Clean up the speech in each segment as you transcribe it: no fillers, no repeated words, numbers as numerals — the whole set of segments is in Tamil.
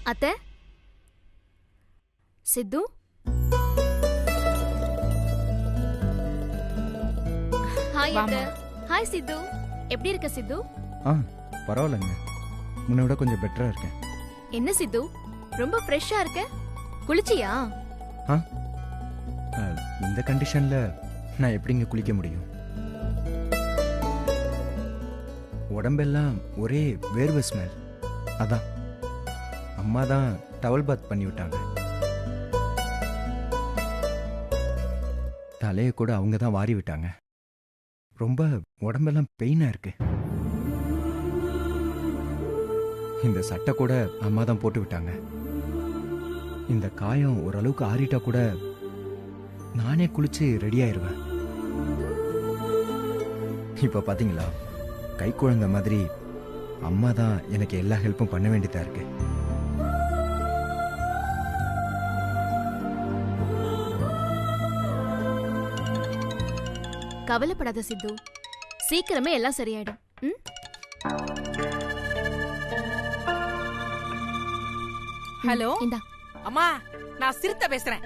அத்தை, சித்து, ஹாய் அத்தை. ஹாய் சித்து, எப்படி இருக்க சித்து? பரவாயில்லைங்க, முன்ன விட கொஞ்சம் பெட்டரா இருக்கேன். என்ன சித்து, ரொம்ப ஃப்ரெஷ்ஷா இருக்க? குளிச்சியா? இந்த கண்டிஷன்ல நான் எப்படிங்க குளிக்க முடியும்? உடம்பெல்லாம் ஒரே வேர்வை ஸ்மெல். அதான் அம்மா தான் டவல் பாத் பண்ணி விட்டாங்க. தலையை கூட அவங்க தான் வாரி விட்டாங்க. ரொம்ப உடம்பெல்லாம் பெயினா இருக்கு. இந்த சட்டை கூட அம்மா தான் போட்டு விட்டாங்க. இந்த காயம் ஓரளவுக்கு ஆறிட்டா கூட நானே குளிச்சு ரெடி ஆயிருவேன். இப்ப பாத்தீங்களா, கை குழந்தை மாதிரி அம்மா தான் எனக்கு எல்லா ஹெல்ப்பும் பண்ண வேண்டியதா இருக்கு. கவலைப்படாத சித்து, சீக்கிரமே எல்லாம் சரியாயிடும். ஹலோ, இந்தா. அம்மா, நான் சிறுத்தை பேசுறேன்.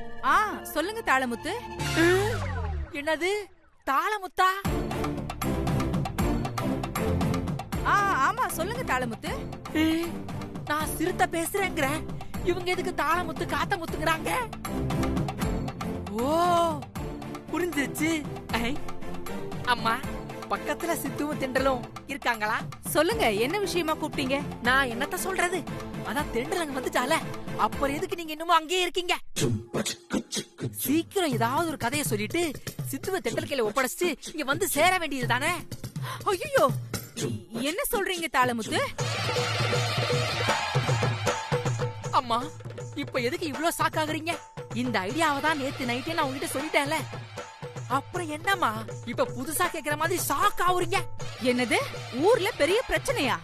சொல்லுங்க தாளமுத்து. என்னது தாளமுத்தா? ஆமா சொல்லுங்க தாளமுத்து. நான் சிறுத்தை பேசுறேங்கிற, இவங்க எதுக்கு தாளமுத்து காத்தமுத்துங்கறாங்க? ஓ, புரிஞ்சிருச்சு. அம்மா, பக்கத்துல சித்துவும் தென்றலும் இருக்காங்களா? சொல்லுங்க, என்ன விஷயமா கூப்பிட்டீங்க? நான் என்னத்த சொல்றது, அதான் தென்றலங்க வந்துட்டால, அப்புறம் எதுக்கு நீங்க இன்னும் அங்கேயே இருக்கீங்க? சீக்கிரம் ஏதாவது ஒரு கதையை சொல்லிட்டு சித்துவ தென்றல் கையில ஒப்படைச்சு இங்க வந்து சேர வேண்டியது தானே? ஐயோ, என்ன சொல்றீங்க தாளமுத்து? அம்மா, இப்ப எதுக்கு இவ்ளோ ஷாக் ஆகுறீங்க? இந்த ஐடியாவை தான் நேத்து நைட்டே நான் உங்ககிட்ட சொல்லிட்டேன்ல. அப்புறம் என்னம்மா இப்ப புதுசா கேக்குற மாதிரி ஷாக் ஆகுறீங்க? என்னது, ஊர்ல பெரிய பிரச்சனையா?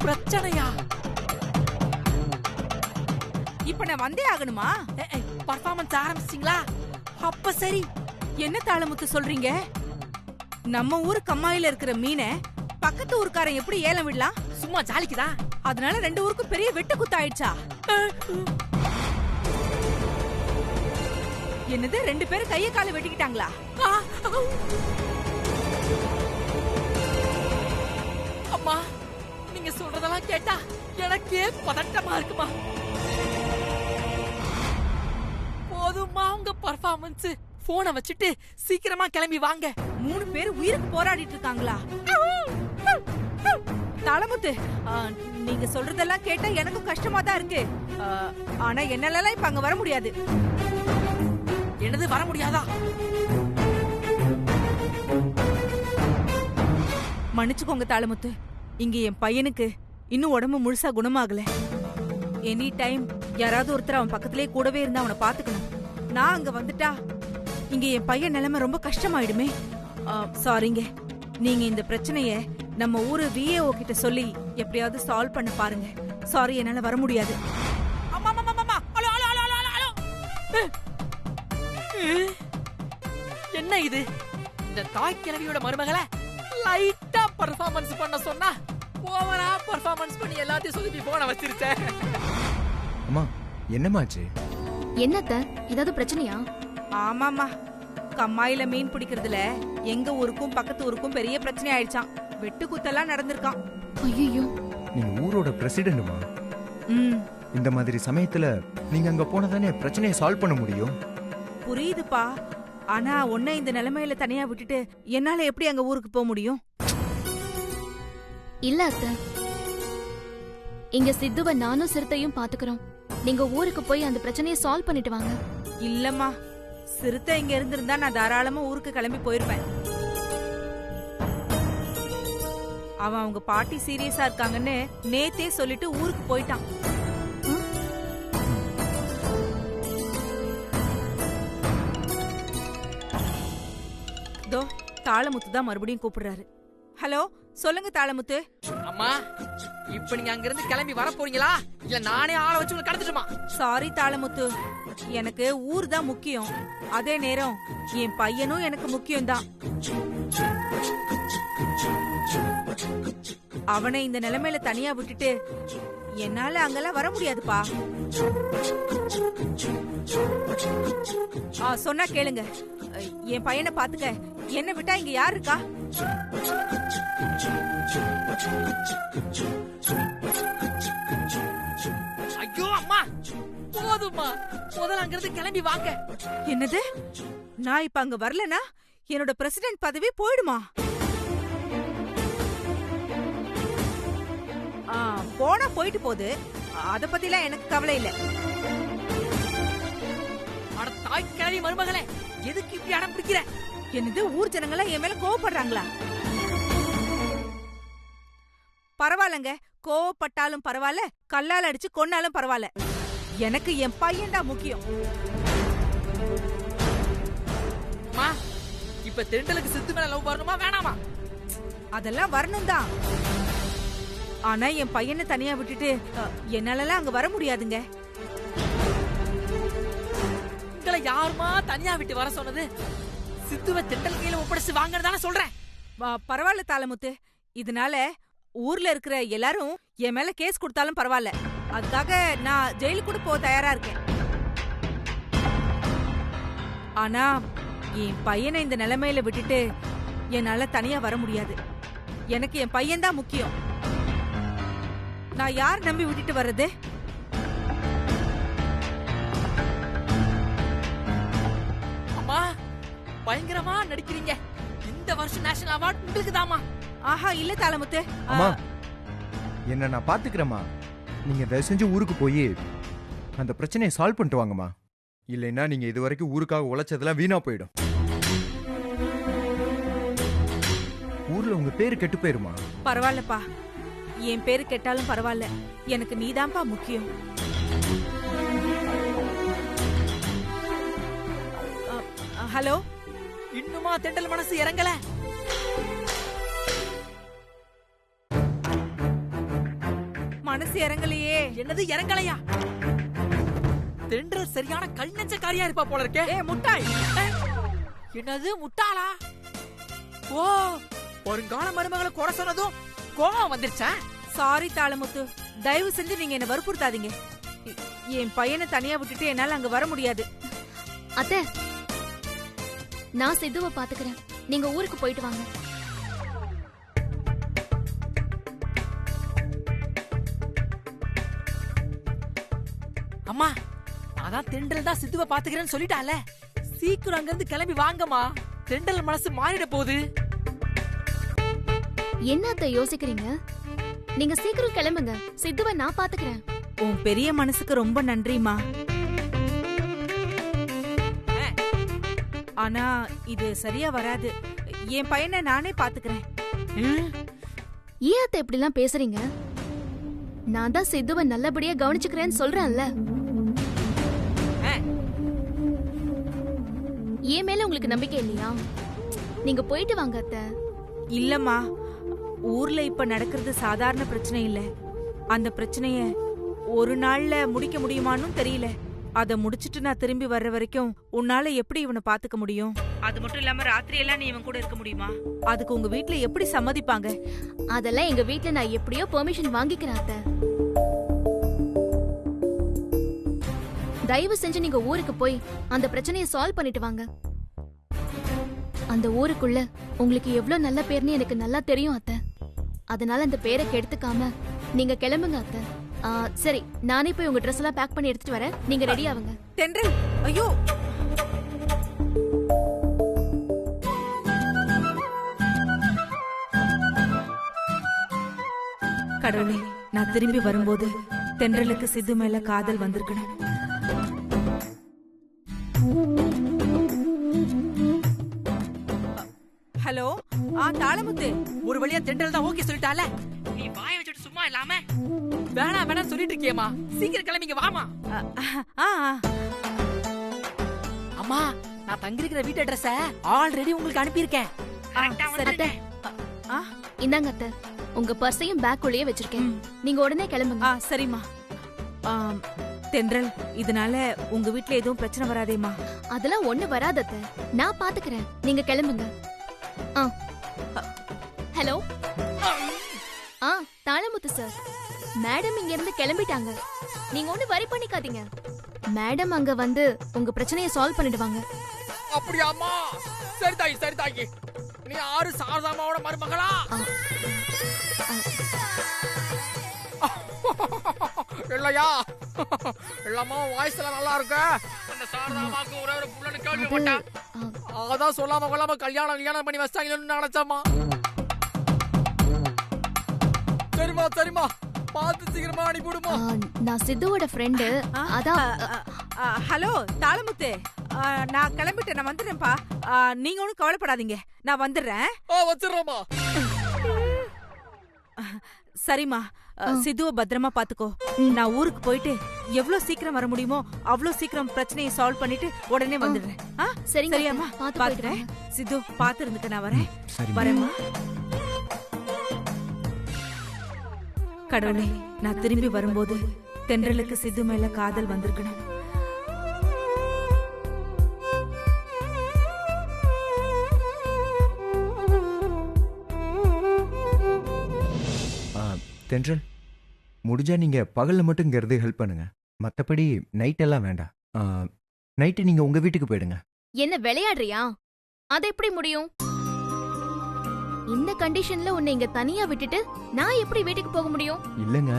பிரச்சனையா? இப்ப நான் வந்தே ஆகணுமா? பர்ஃபார்மன்ஸ் ஆரம்பிச்சிட்டீங்களா? அப்ப சரி. என்ன தாளமுத்து சொல்றீங்க? நம்ம ஊரு கம்மாயில இருக்கிற மீனை பக்கத்து ஊருக்காரன் எப்படி ஏலம் விடலாம்? சும்மா ஜாலிக்குதா? அதனால ரெண்டு ஊருக்கும் பெரிய வெட்டு குத்து ஆயிடுச்சா? என்னது, ரெண்டு பேரும் கைய கால வெட்டிக்கிட்டாங்களா? அம்மா, நீங்க சொல்றதெல்லாம் கேட்டா எனக்கே பதட்டமா இருக்குமா? போதுமா உங்க பர்ஃபார்மன்ஸ்? போனை வச்சுட்டு சீக்கிரமா கிளம்பி வாங்க. 3 பேர் உயிருக்கு போராடிட்டு இருக்காங்களா? தாளமுத்து, நீங்க சொல்றதெல்லாம் கேட்டா எனக்கும் கஷ்டமா தான் இருக்கு. ஆனா என்னால இப்ப அங்க வர முடியாது. என்னது, வர முடியாதா? மன்னிச்சுக்கோங்க தாளமுத்து, இங்க என் பையனுக்கு இன்னும் உடம்பு முழுசா குணமாகல. எனி டைம் யாராவது ஒருத்தர் அவன் பக்கத்திலே கூடவே இருந்தா அவனை பாத்துக்கணும். நான் அங்க வந்துட்டா இங்க என் பையன் நிலைமை ரொம்ப கஷ்டமாயிடுமே. சாரிங்க, நீங்க இந்த பிரச்சனைய நம்ம ஊரு விஏஓ கிட்ட சொல்லி எப்படியாவது சால்வ் பண்ண பாருங்க. சாரி, என்னால வர முடியாது. என்ன இது, இந்த தாய் கிழவியோட மருமகளை லைட்டா பெர்ஃபார்மன்ஸ் பண்ண சொன்னா ஓவரா பெர்ஃபார்மன்ஸ் பண்ணி எல்லாத்தையும் சொல்லி போன வச்சிருச்சேன். அம்மா, என்னமாச்சு? என்னத்த, ஏதாவது பிரச்சனையா? ஆமாமா, கம்மாயில மீன் பிடிக்கிறதுல எங்க ஊருக்கும் பக்கத்து ஊருக்கும் பெரிய பிரச்சனை ஆயிடுச்சான். வெட்டு குத்தெல்லாம் நடந்திருக்கான். ஐயோ, நீங்க ஊரோட பிரசிடென்ட்மா. இந்த மாதிரி சமயத்துல நீங்க அங்க போனதானே பிரச்சனையை சால்வ் பண்ண முடியும். புரியுதுப்பா, ஆனா உன்னை இந்த நிலைமையில தனியா விட்டுட்டு என்னால எப்படி அங்க ஊருக்கு போக முடியும்? இல்ல அத்த, இங்க சித்துவ நானும் சிறுத்தையும் பாத்துக்கிறோம். நீங்க ஊருக்கு போய் அந்த பிரச்சனையை சால்வ் பண்ணிட்டு வாங்க. இல்லம்மா, சிறுத்தை இங்க இருந்திருந்தா நான் தாராளமா ஊருக்கு கிளம்பி போயிருப்பேன். அவன் அவங்க பாட்டி சீரியஸா இருக்காங்கன்னு நேத்தே சொல்லிட்டு ஊருக்கு போயிட்டான். தோ தாளமுத்து தான் மறுபடியும் கூப்பிடுறாரு. ஹலோ, சொல்லுங்க தாளமுத்து. அம்மா, இப்ப நீங்க அங்க இருந்து கிளம்பி வர போறீங்களா இல்ல நானே ஆளை வச்சு உங்களை கடத்திட்டுமா? சாரி தாளமுத்து, எனக்கு ஊர் தான் முக்கியம். அதே நேரம் என் பையனும் எனக்கு முக்கியம் தான். அவனை இந்த நிலைமையில தனியா விட்டுட்டு என்னால அங்கெல்லாம் வர முடியாதுப்பா. சொன்னா கேளுங்க. என் பையனை பாத்துக்க. என்ன விட்டா இங்க யார் இருக்கா? ஐயோ அம்மா, போதும்மா, முதல்ல அங்கிருந்து கிளம்பி வாங்க. என்னது? நான் இப்ப அங்க வரலனா என்னோட பிரசிடென்ட் பதவி போயிடுமா? போனா போயிட்டு போகுது. அத பத்திலாம் எனக்கு கவலை இல்ல. அட தாய் கிழவி மருமகளே, எதுக்கு இப்படி அடம் பிடிக்கிற? என்னது, ஊர் ஜனங்களா என் மேல கோவப்படுறாங்களா? பரவாயில்லங்க, கோவப்பட்டாலும் பரவாயில்ல, கல்லால் அடிச்சு கொன்னாலும் பரவாயில்ல, எனக்கு என் பையன்டா முக்கியம். அம்மா, இப்ப தெண்டலுக்கு சித்து மேல லவ் வரணுமா வேணாமா? அதெல்லாம் வரணும் தான். ஆனா என் பையனை தனியா விட்டுட்டு என்னாலலாம் அங்க வர முடியாதுங்க. உங்களை யாருமா தனியா விட்டு வர சொன்னது? சித்துவ தெண்டல் கையில ஒப்படைச்சு வாங்கறதான சொல்றேன். பரவாயில்ல தாளமுத்து, இதனால ஊர்ல இருக்கிற எல்லாரும் என் மேல கேஸ் கொடுத்தாலும் பரவாயில்ல. அதுக்காக நான் ஜெயிலுக்கு கூட போக தயாரா இருக்கேன். ஆனா என் பையனை இந்த நிலைமையில விட்டுட்டு என்னால தனியா வர முடியாது. எனக்கு என் பையன் தான் முக்கியம். நான் யார் நம்பி விட்டுட்டு வர்றது? அம்மா, பயங்கரமா நடிக்கிறீங்க. இந்த வருஷம் நேஷனல் அவார்ட் உங்களுக்கு தாமா. ஆஹா, இல்ல தாளமுத்து. அம்மா, என்ன நான் பாத்துக்கிறேம்மா. நீங்க தயவு செஞ்சு ஊருக்கு போய் அந்த பிரச்சனையை சால்வ் பண்ணிட்டு வாங்கம்மா. இல்லைன்னா நீங்க இது வரைக்கும் ஊருக்காக உழைச்சதெல்லாம் வீணா போயிடும். ஊர்ல உங்க பேரு கெட்டு போயிருமா? பரவாயில்லப்பா, என் பேரு கெட்டாலும் பரவாயில்ல, எனக்கு நீதான்ப்பா முக்கியம். ஹலோ, இன்னுமா தெண்டல் மனசு இறங்கல? மனசு இறங்கலையே. என்னது இறங்கலையா? தெண்டல் சரியான கல் நெஞ்சக்காரியா இருப்பா போல இருக்கே. முட்டாள். என்னது முட்டாளா? ஓ, வருங்கால மருமகளை குறை சொன்னதும் கோவம் வந்துருச்சா? சாரி தாளமுத்து, தயவு செஞ்சு நீங்க என்ன வற்புறுத்தாதீங்க. என் பையனை தனியா விட்டுட்டு என்னால அங்க வர முடியாது. அத்தை, நான் சித்துவை பாத்துக்கிறேன். நீங்க ஊருக்கு போயிட்டு வாங்க. அம்மா, அதான் தெண்டல் தான் சித்துவை பாத்துக்கிறேன்னு சொல்லிட்டால. சீக்கிரம் அங்க இருந்து கிளம்பி வாங்கம்மா. தெண்டல் மனசு மாறிட போகுது. என்னத்த யோசிக்கிறீங்க? நீங்க சீக்கிரம் கிளம்புங்க. சித்துவை நான் பாத்துக்கிறேன். உன் பெரிய மனசுக்கு ரொம்ப நன்றிமா. ஆனா இது சரியா வராது. என் பையனை நானே பாத்துக்கிறேன். ஏன் அத்தை இப்படி எல்லாம் பேசுறீங்க? நான் தான் சித்துவை நல்லபடியா கவனிச்சுக்கிறேன்னு சொல்றேன்ல. என் மேல உங்களுக்கு நம்பிக்கை இல்லையா? நீங்க போயிட்டு வாங்க அத்தை. இல்லம்மா, ஊர்ல இப்ப நடக்கிறது சாதாரண பிரச்சனை இல்ல. அந்த பிரச்சனைய ஒரு நாள்ல முடிக்க முடியுமான்னு தெரியல. அத முடிச்சிட்டு நான் திரும்பி வர்ற வரைக்கும் உன்னால எப்படி இவனை பாத்துக்க முடியும்? அது மட்டும் இல்லாம ராத்திரி எல்லாம் நீ இவன் கூட இருக்க முடியுமா? அதுக்கு உங்க வீட்ல எப்படி சம்மதிப்பாங்க? அதெல்லாம் எங்க வீட்ல நான் எப்படியோ பெர்மிஷன் வாங்கிக்கிறேன் அத்தை. தயவு செஞ்சு நீங்க ஊருக்கு போய் அந்த பிரச்சனையை சால்வ் பண்ணிட்டு வாங்க. அந்த ஊருக்குள்ள உங்களுக்கு எவ்வளவு நல்ல பேர்னு எனக்கு நல்லா தெரியும் அத்தை. அதனால அந்த பேரை கெடுத்துக்காம நீங்க கிளம்புங்க அத்தை. சரி, நானே போய் உங்க ட்ரெஸ் எல்லாம் பேக் பண்ணி எடுத்துட்டு வரேன். நீங்க ரெடி ஆவுங்க. தென்றல், ஐயோ, கடவுளே, நான் திரும்பி வரும்போது தென்றலுக்கு சித்து மேல காதல் வந்திருக்கணும். ஹலோ, தாளமுத்து. ஒரு வழியா தெண்டல் தான் ஓகே சொல்லிட்டால. நீ வாயை வச்சுட்டு சும்மா இல்லாம வேணா வேணா சொல்லிட்டு இருக்கியேமா. சீக்கிரம் கிளம்பிங்க வாமா. அம்மா, நான் தங்கிருக்கிற வீட்டு அட்ரஸ ஆல்ரெடி உங்களுக்கு அனுப்பியிருக்கேன். அத்தை, இந்தாங்க அத்தை, உங்க பர்ஸையும் பேக்குள்ளேயே வச்சிருக்கேன். நீங்க உடனே கிளம்புங்க. சரிம்மா. தென்றல், இதனால உங்க வீட்ல எதுவும் பிரச்சனை வராதேமா? அதெல்லாம் ஒண்ணு வராது அத்தை, நான் பாத்துக்கிறேன். நீங்க கிளம்புங்க. ஹலோ, தாளமுத்து சார், மேடம் இங்க இருந்து கிளம்பிட்டாங்க. நீங்க ஒண்ணு வரி பண்ணிக்காதீங்க. மேடம் அங்க வந்து உங்க பிரச்சனையை சால்வ் பண்ணிடுவாங்க. அப்படியாம்மா? சரி தாயி, சரி தாயி. நீ யாரு சாரதாமாவோட மருமகளா? இல்லையா? எல்லாமா வாய்ஸ்ல நல்லா இருக்கு. அந்த சாரதாமாக்கு ஒரே ஒரு புள்ளன்னு கேள்விப்பட்டேன். அதான் சொல்லாம கொள்ளாம கல்யாணம் பண்ணி வச்சாங்கன்னு நினைச்சம்மா. சரிமா சரிமா, பார்த்து சீக்கிரமா அனுப்பிடுமா. நான் சித்துவோட ஃப்ரெண்டு. அதான். ஹலோ தாளமுத்து, நான் கிளம்பிட்டேன், நான் வந்துடுறேன்ப்பா. நீங்க ஒன்றும் கவலைப்படாதீங்க, நான் வந்துடுறேன். வச்சிடுறோமா. சரிம்மா, சித்துவ பத்திரமா பாத்துக்கோ. நான் ஊருக்கு போயிட்டு எவ்வளவு சீக்கிரம் வர முடியுமோ அவ்வளவு சீக்கிரம் பிரச்சனையை சால்வ் பண்ணிட்டு உடனே வந்துடுறேன். சரியாம்மா, பாத்துக்கிறேன். சித்து பாத்து இருந்துக்க, நான் வரேன். வரேம்மா. கடவுளே, நான் திரும்பி வரும்போது தென்றலுக்கு சித்து மேல காதல் வந்திருக்கணும். தென்றல், முடிஞ்சா நீங்க பகல்ல மட்டும் இங்க இருந்து ஹெல்ப் பண்ணுங்க. மத்தபடி நைட் எல்லாம் வேண்டாம். நைட்டு நீங்க உங்க வீட்டுக்கு போயிடுங்க. என்ன விளையாடுறியா? அது எப்படி முடியும்? இந்த கண்டிஷன்ல உன்னை இங்க தனியா விட்டுட்டு நான் எப்படி வீட்டுக்கு போக முடியும்? இல்லங்க,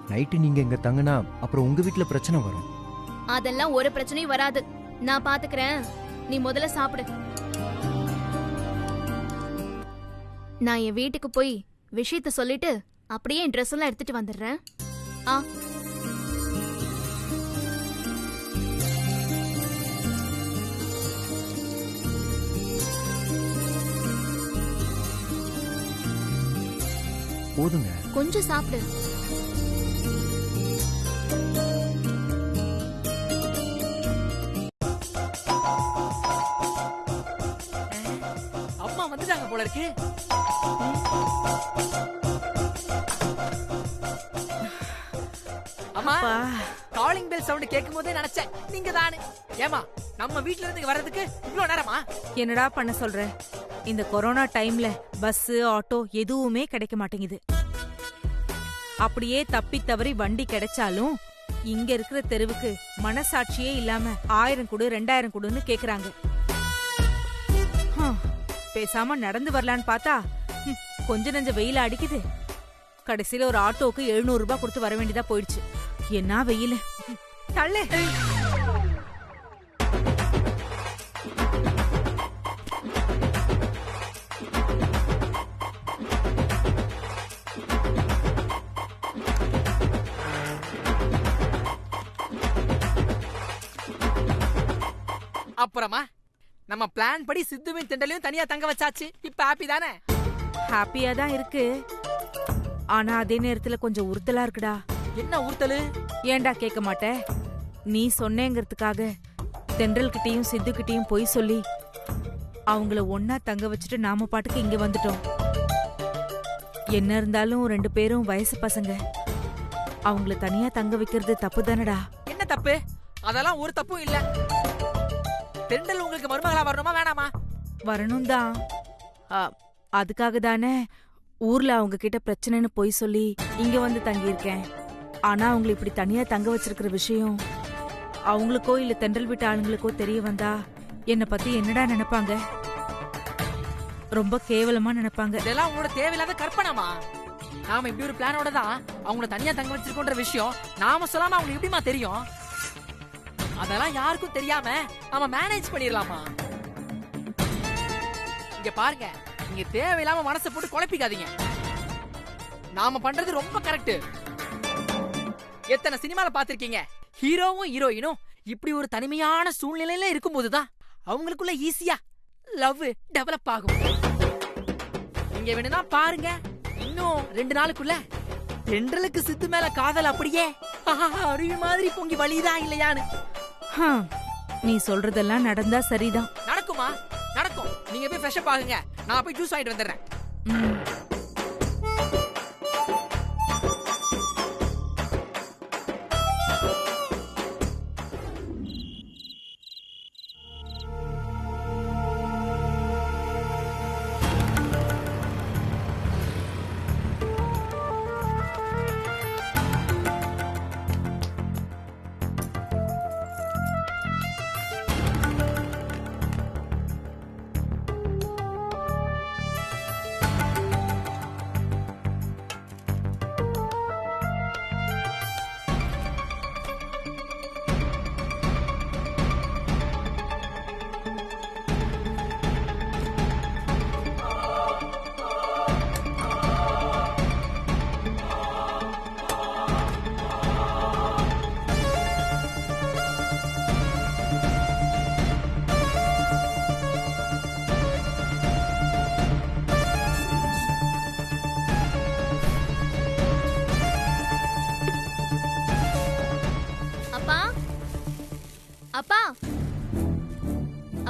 நைட்டு நீங்க இங்க தங்கினா அப்புறம் உங்க வீட்டுல பிரச்சனை வரும். அதெல்லாம் ஒரு பிரச்சனையும் வராது, நான் பாத்துக்கிறேன். நீ முதல்ல சாப்பிடு. நான் என் வீட்டுக்கு போய் விஷயத்த சொல்லிட்டு அப்படியே என் ட்ரெஸ் எல்லாம் எடுத்துட்டு வந்துடுறேன். போதுங்க, கொஞ்சம் சாப்பிடு. அம்மா வந்துட்டாங்க போல இருக்கு. அம்மா, காலிங் பெல் சவுண்ட் கேட்கும் போதே நினைச்சேன் நீங்க தானே. ஏமா, நம்ம வீட்ல இருந்து வர்றதுக்கு இவ்வளவு நேரமா? என்னடா பண்ண சொல்ற? இந்த கொரோனா டைம்ல பஸ் ஆட்டோ எதுவுமே கிடைக்க மாட்டேங்குது. அப்படியே தப்பி தவறி வண்டி கிடைச்சாலும் இங்க இருக்கிற தெருவுக்கு மனசாட்சியே இல்லாம 1000 கொடு 2000 கொடுன்னு கேக்குறாங்க. பேசாம நடந்து வரலான்னு பார்த்தா கொஞ்ச நெஞ்ச வெயில அடிக்குது. கடைசியில ஒரு ஆட்டோக்கு 700 ரூபாய் கொடுத்து வர வேண்டியதா போயிடுச்சு. என்ன வெயில தள்ளு. அப்புறமா நம்ம பிளான் படி சித்துவையும் தெண்டலையும் தனியா தங்க வச்சாச்சு. இப்ப ஹாப்பி தானே? ஹாப்பியா தான் இருக்கு, ஆனா அதே நேரத்துல கொஞ்சம் உறுத்தலா இருக்குடா. என்ன உறுத்தலு? ஏன்டா கேட்க மாட்டே? நீ சொன்னேங்கிறதுக்காக தென்றல் கிட்டயும் சித்து கிட்டயும் போய் சொல்லி அவங்கள ஒன்னா தங்க வச்சுட்டு நாம பாட்டுக்கு இங்க வந்துட்டோம். என்ன இருந்தாலும் 2 பேரும் வயசு பசங்க, அவங்கள தனியா தங்க வைக்கிறது தப்பு தானடா. என்ன தப்பு? அதெல்லாம் ஒரு தப்பும் இல்ல. தென்றல் உங்களுக்கு மருமகளா வரணுமா வேணாமா? வரணும் தான். அதுக்காக தானே ஊர்ல அவங்க கிட்ட பிரச்சனைன்னு போய் சொல்லி இங்க வந்து தங்கியிருக்கேன். ஆனா அவங்களை இப்படி தனியா தங்க வச்சிருக்கிற விஷயம் அவங்களுக்கோ இல்ல தென்றல் வீட்டு ஆளுங்களுக்கோ தெரிய வந்தா என்ன பத்தி என்னடா நினைப்பாங்க? ரொம்ப கேவலமா நினைப்பாங்க. இதெல்லாம் உங்களோட தேவையில்லாத கற்பனைமா. நாம இப்படி ஒரு பிளானோட தான் அவங்கள தனியா தங்க வச்சிருக்கோன்ற விஷயம் நாம சொல்லாம அவங்களுக்கு எப்படிமா தெரியும்? அதெல்லாம் யாருக்கும் தெரியாம நாம மேனேஜ் பண்ணிடலாமா? இங்க பாருங்க, நீங்க தேவையில்லாம மனசை போட்டு குழப்பிக்காதீங்க. நாம பண்றது ரொம்ப கரெக்ட். எத்தனை சினிமால பாத்திருக்கீங்க, ஹீரோவும் ஹீரோயினும் இப்படி ஒரு தனிமையான சூழ்நிலையில இருக்கும் போதுதான் அவங்களுக்குள்ள ஈஸியா லவ் டெவலப் ஆகும். நீங்க வேணும்னா பாருங்க, இன்னும் 2 நாளுக்குள்ள தென்றலுக்கு சித்து மேல காதல் அப்படியே அருவி மாதிரி பொங்கி வழிதா இல்லையான்னு. நீ சொல்றதெல்லாம் நடந்தா சரிதான். நடக்குமா? நடக்கும். நீங்க போய் ஃப்ரெஷ் அப் ஆகுங்க, நான் போய் ஜூஸ் வாங்கிட்டு வந்துடுறேன்.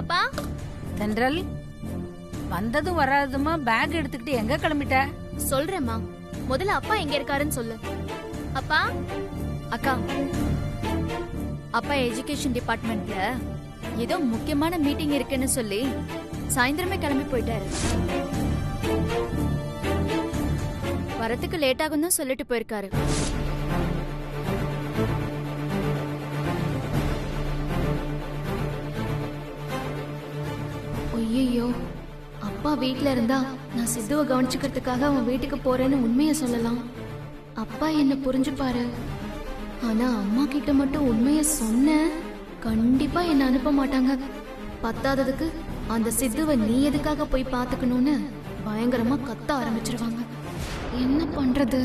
அப்பா தென்றல் வந்ததும் வராததுமா பேக் எடுத்துக்கிட்டு எங்க கிளம்பிட்ட? சொல்றேம்மா, முதல்ல அப்பா எங்க இருக்காருன்னு சொல்லு. அப்பா. அக்கா, அப்பா எஜுகேஷன் டிபார்ட்மெண்ட்ல ஏதோ முக்கியமான மீட்டிங் இருக்குன்னு சொல்லி சாயந்தரமே கிளம்பி போயிட்டாரு. வரத்துக்கு லேட் ஆகும் தான் சொல்லிட்டு போயிருக்காரு. ஐயோ, அப்பா வீட்ல இருந்தா நான் சித்துவை கவனிச்சுக்கிறதுக்காக அவன் வீட்டுக்கு போறேன்னு உண்மையை சொல்லலாம். அப்பா என்ன புரிஞ்சுப்பாரு. ஆனா அம்மா கிட்ட மட்டும் உண்மையை சொன்ன கண்டிப்பா என்ன அனுப்ப மாட்டாங்க. பத்தாததுக்கு அந்த சித்துவை நீ எதுக்காக போய் பாத்துக்கணும்னு பயங்கரமா கத்த ஆரம்பிச்சிருவாங்க. என்ன பண்றது?